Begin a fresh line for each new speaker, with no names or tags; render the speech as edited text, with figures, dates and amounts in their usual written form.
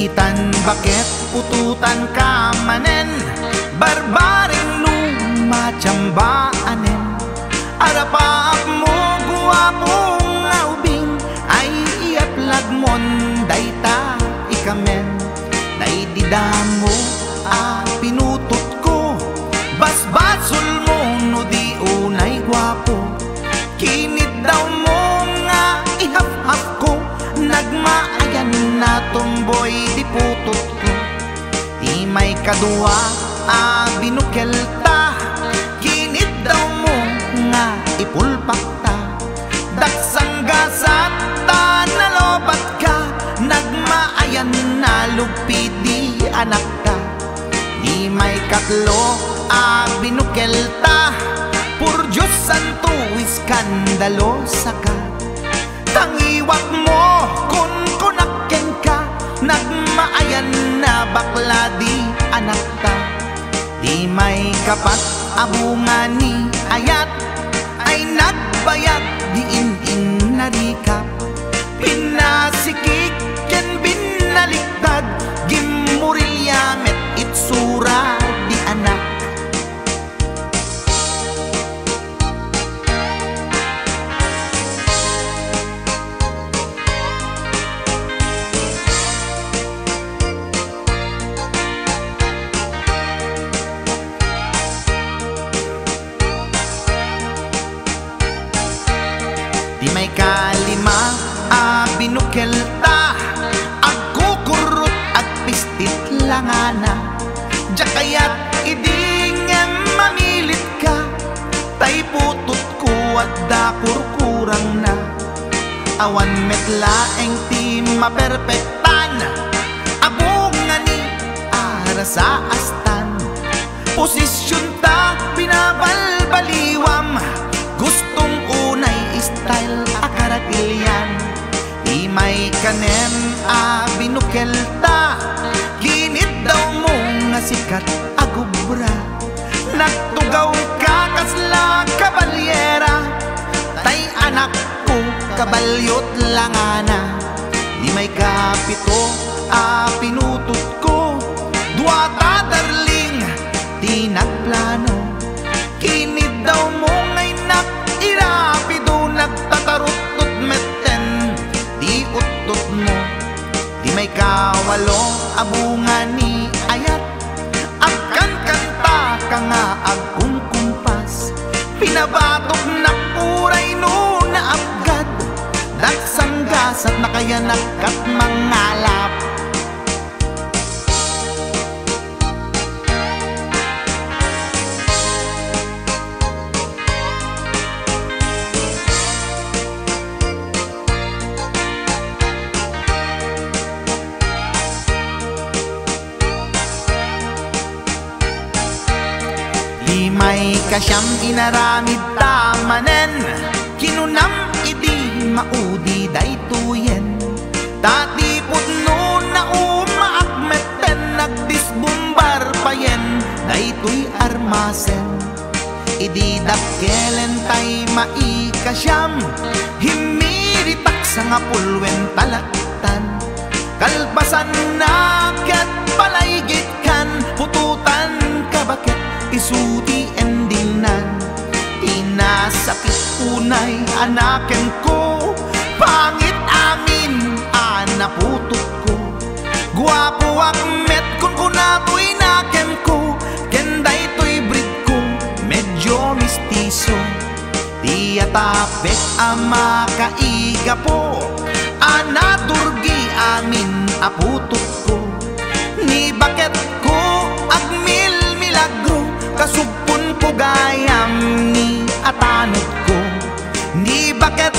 Itan bakit pututan ka manen, barbaring lumachambaanen. Arapaap mo guwapong aubing, ay iaplag mon dayta ikamen. Naididamo pinutot ko, basbasul mo no di unay guwapo. Kinit daw mo nga ihaf-haf ko, nagmaayan na tomboy di putot ko. Di may kadua binukel ta, kinit daw mo nga ipulpak ta. Daksang gasat ta nalobat ka, nagmaayan na lupit di anak ka. Di may katlo binukel ta, pur Diyos santo iskandalosa ka. Tangiwat mo kun kunakken ka, nagmaayan na bakla di anak ta. Di may kapat abunga ni ayat, ay nagbayag di in narikap. Pinasikik ken binaliktad, gimurilya met itsura di anak. Di may kalima binukel ta, agkukurot at pistit langana. Diya kaya't idingem mamilit ka, tay putot ko at dakurkurang na. Awan metlaeng ti maperpektan, abunga ni ara sa astan. Posisyon ta binabalbaliwam, gustong unay style akaratilyan. Di may kanem binukel ta, kinit daw mo nga sikat agubra. Nagtugaw ka kasla kabalyera, tay anak ko kabalyot langana. Di may kapito pinutot ko, duwata darling di nagplano. Kinit daw mo ngay irapido, nagtatarot-tot meten di utot mo. Di may kawalo abunga ni ayat, agkan kanta ka nga agkung kumpas. Pinabatok na puray no na abgad, daksang gasat na kaya nagkat mangalap. Di may kasyam inaramid tamanen, kinunam idi maudi daytoyen. Tati putno na umaakmeten, nagdisbumbar payen daytoy armasen. Idi dakkelen tay maikasyam, himiritak sa nga pulwen talaktan. Kalpasan na kat palaygit kan, pututan ka bakit isuti endingnan. Tinasakit unay anaken ko, pangit amin anaputot ko. Guwapo akmet kun kunatoy naken ko, kenday to'y breed ko medyo mistiso. Di atapek ama kaiga po, anaturgi amin aputot ko. Ni bakit ko agmil milagro, kasugpon ko gayam ni atanot ko. Ni bakit